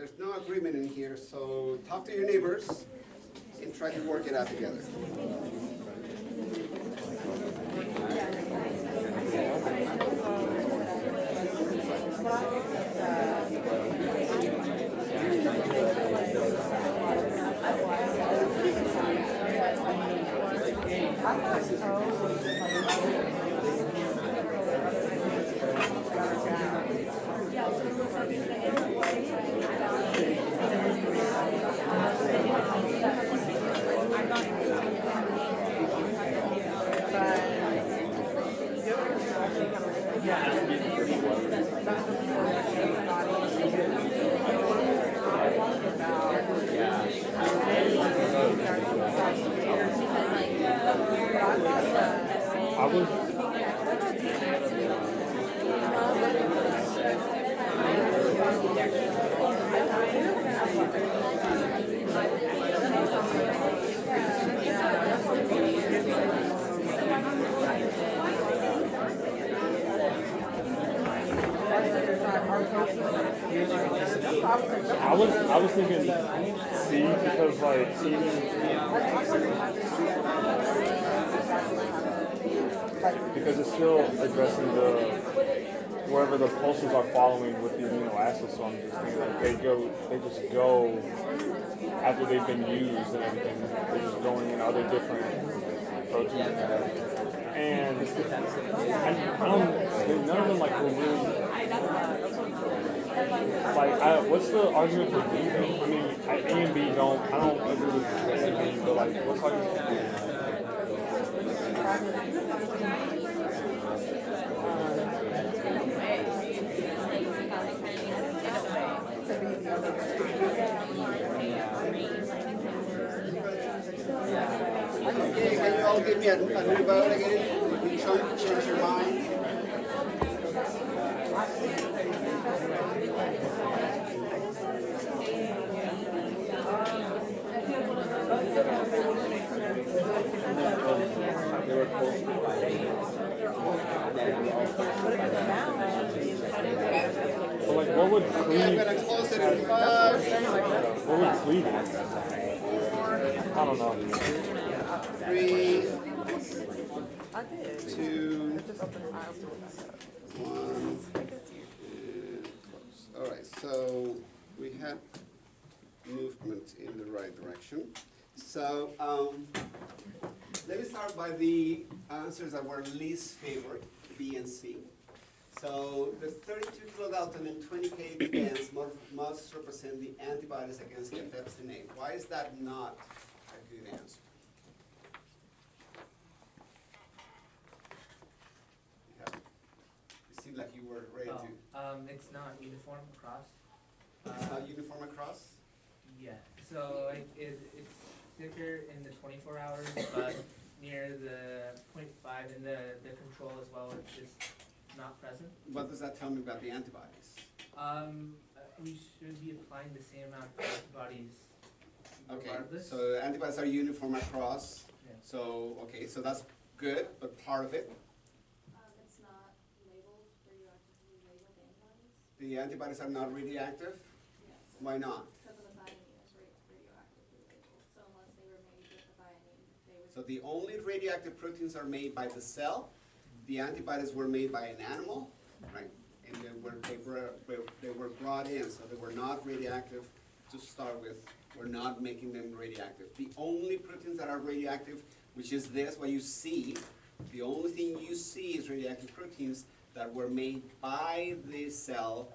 there's no agreement in here, so talk to your neighbors and try to work it out together. I was thinking C because like because it's still addressing the wherever the pulses are following with the amino acids. So I'm just thinking like they just go after they've been used and everything. They're just going in other different proteins and I don't none of them like were really. Like, what's the argument for B though? I mean, A and B I don't agree with A and B, but like, what's the argument for B? Okay, can you all give me a new vote again? You change your mind. So like, what would cleave? I'm gonna close it in 5. What would cleave it? I don't know. 3, 2, 1. All right, so we had movement in the right direction. So let me start by the answers that were least favored, B and C. So the 32 kilodalton and 20 kb bands must represent the antibodies against cathepsin A. Why is that not a good answer? You seem like you were ready to. It's not uniform across. It's not uniform across? Yeah, so it's thicker in the 24 hours, but near the 0.5 and the control as well, it's just not present. What does that tell me about the antibodies? We should be applying the same amount of antibodies regardless. Okay, so antibodies are uniform across. Yeah. So, okay, so that's good, but part of it? It's not labeled, radioactively labeled antibodies? The antibodies are not radioactive? Yes. Why not? Because of the thymine is radioactively labeled. So unless they were made with the thymine, they would... So the only radioactive proteins are made by the cell. The antibodies were made by an animal, right? And they were brought in, so they were not radioactive to start with. We're not making them radioactive. The only proteins that are radioactive, which is this, what you see, the only thing you see is radioactive proteins that were made by the cell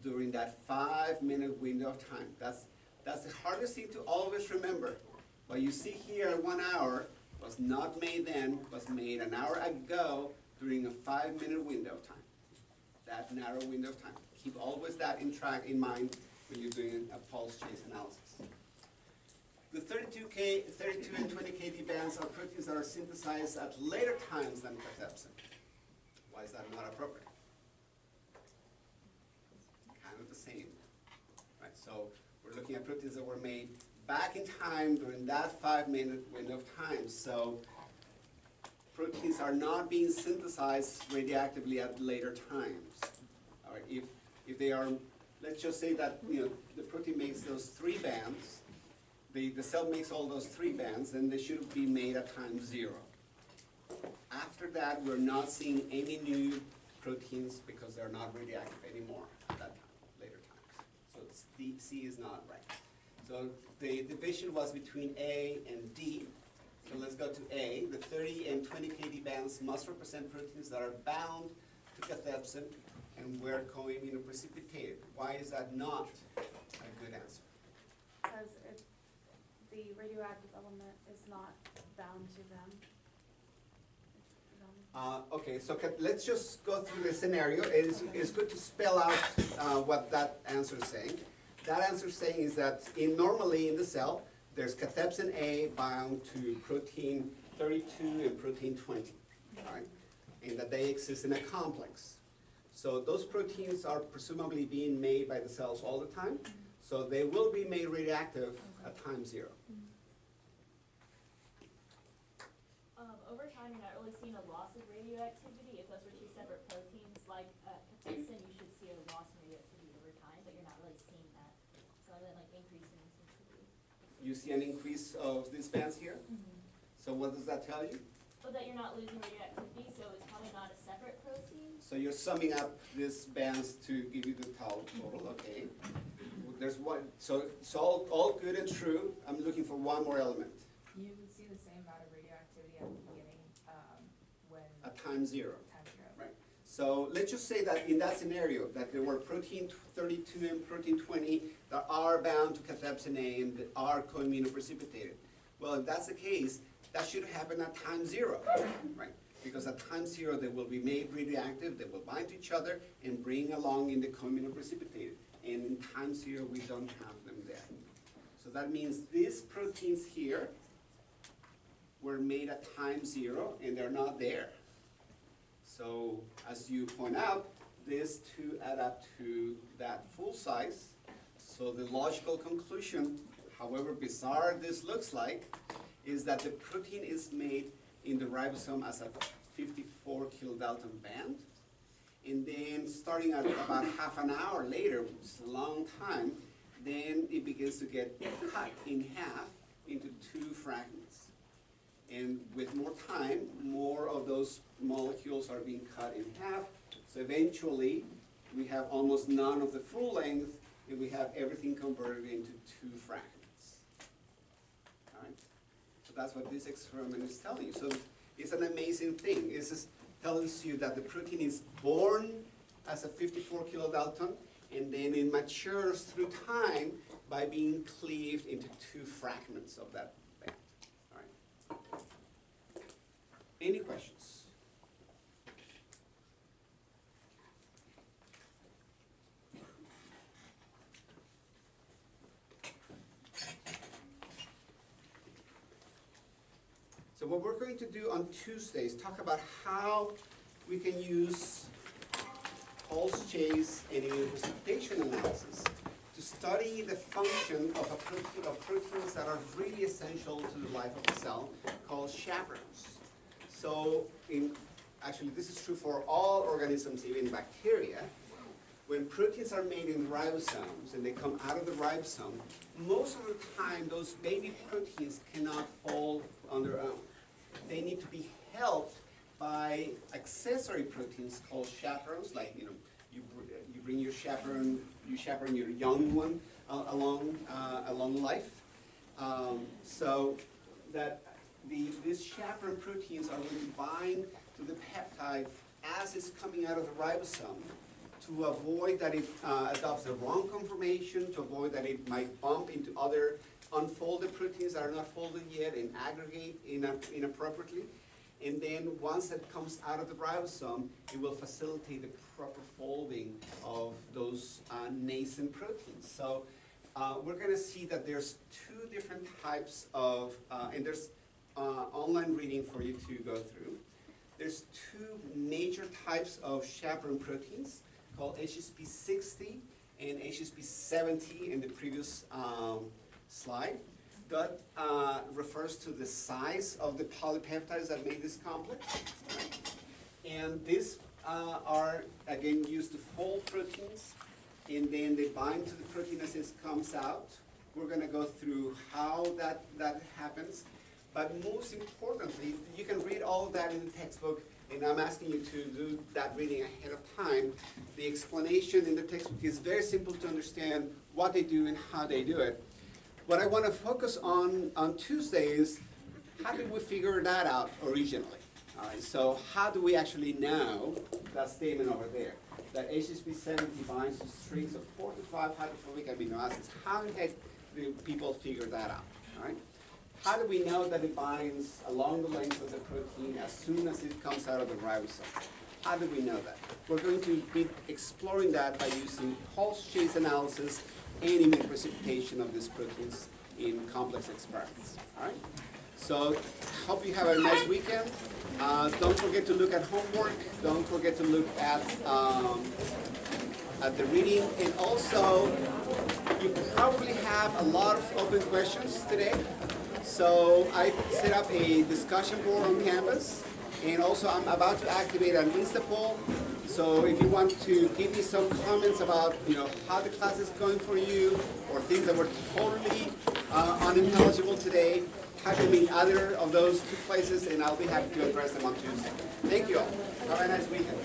during that 5-minute window of time. That's the hardest thing to always remember. What you see here at 1 hour was not made then, was made an hour ago during a 5-minute window of time. That narrow window of time. Keep always that in mind when you're doing a pulse chase analysis. The 32 and 20 kD bands are proteins that are synthesized at later times than cathepsin. Why is that not appropriate? Kind of the same. Right? So we're looking at proteins that were made back in time during that 5-minute window of time. So proteins are not being synthesized radioactively at later times. All right, if they are, let's just say that the protein makes those 3 bands, the cell makes all those 3 bands, then they should be made at time 0. After that, we're not seeing any new proteins because they're not radioactive anymore at that time, later times. So C is not right. So the division was between A and D. So let's go to A. The 30 and 20 kD bands must represent proteins that are bound to cathepsin and were co-immunoprecipitated. Why is that not a good answer? Because the radioactive element is not bound to them. Okay, so let's just go through the scenario. It's good to spell out what that answer is saying. That answer is saying is that normally in the cell, there's cathepsin A bound to protein 32 and protein 20, right? And that they exist in a complex. So those proteins are presumably being made by the cells all the time, so they will be made radioactive at time 0. Over time, you're not really seeing a loss of radioactivity. If those were 2 separate proteins, like cathepsin, you should see a loss in radioactivity over time, but you're not really seeing that. So then, like, increasing in sensitivity. You see an increase of these bands here? So what does that tell you? But that you're not losing radioactivity, so it's probably not a separate protein. So you're summing up these bands to give you the total, okay. There's one, so it's all good and true. I'm looking for one more element. You would see the same amount of radioactivity at the beginning when At time 0. time 0. Right. So let's just say that in that scenario, that there were protein 32 and protein 20 that are bound to cathepsin A and that are co-immunoprecipitated. Well, if that's the case, that should happen at time 0, right? Because at time 0, they will be made radioactive, they will bind to each other and bring along in the co-immunoprecipitated. And in time 0, we don't have them there. So that means these proteins here were made at time 0 and they're not there. So as you point out, these 2 add up to that full size. So the logical conclusion, however bizarre this looks like, is that the protein is made in the ribosome as a 54 kilodalton band. And then starting at about half an hour later, which is a long time, then it begins to get cut in half into 2 fragments. And with more time, more of those molecules are being cut in half. So eventually, we have almost none of the full length, and we have everything converted into 2 fragments. All right? So that's what this experiment is telling you. So it's an amazing thing. It just tells you that the protein is born as a 54 kilodalton, and then it matures through time by being cleaved into 2 fragments of that band. All right. Any questions? So what we're going to do on Tuesday is talk about how we can use pulse chase and precipitation analysis to study the function of proteins that are really essential to the life of the cell, called chaperones. So actually this is true for all organisms, even bacteria. When proteins are made in ribosomes and they come out of the ribosome, most of the time those baby proteins cannot fall on their own. They need to be helped by accessory proteins called chaperones, like you bring your chaperone, you chaperone your young one along life, so that these chaperone proteins are going to bind to the peptide as it's coming out of the ribosome, to avoid that it adopts the wrong conformation, to avoid that it might bump into other unfolded proteins that are not folded yet and aggregate inappropriately. And then once it comes out of the ribosome, it will facilitate the proper folding of those nascent proteins. So we're going to see that there's 2 different types of, and there's online reading for you to go through. There's 2 major types of chaperone proteins called HSP60 and HSP70 in the previous slide. That refers to the size of the polypeptides that make this complex. And these are, again, used to fold proteins. and then they bind to the protein as it comes out. We're gonna go through how that happens. But most importantly, you can read all of that in the textbook, and I'm asking you to do that reading ahead of time. The explanation in the textbook is very simple to understand what they do and how they do it. What I want to focus on Tuesday is how did we figure that out originally? All right, so how do we actually know that statement over there, that HSP70 binds to strings of 4 to 5 hydrophobic amino acids? How in heck do people figure that out? All right? How do we know that it binds along the length of the protein as soon as it comes out of the ribosome? How do we know that? We're going to be exploring that by using pulse chase analysis and image precipitation of these proteins in complex experiments. All right? So, hope you have a nice weekend. Don't forget to look at homework. Don't forget to look at the reading. And also, you probably have a lot of open questions today. So I set up a discussion board on Canvas, and also I'm about to activate an Insta poll. So if you want to give me some comments about how the class is going for you, or things that were totally unintelligible today, type them in either of those two places, and I'll be happy to address them on Tuesday. Thank you all. Have a nice weekend.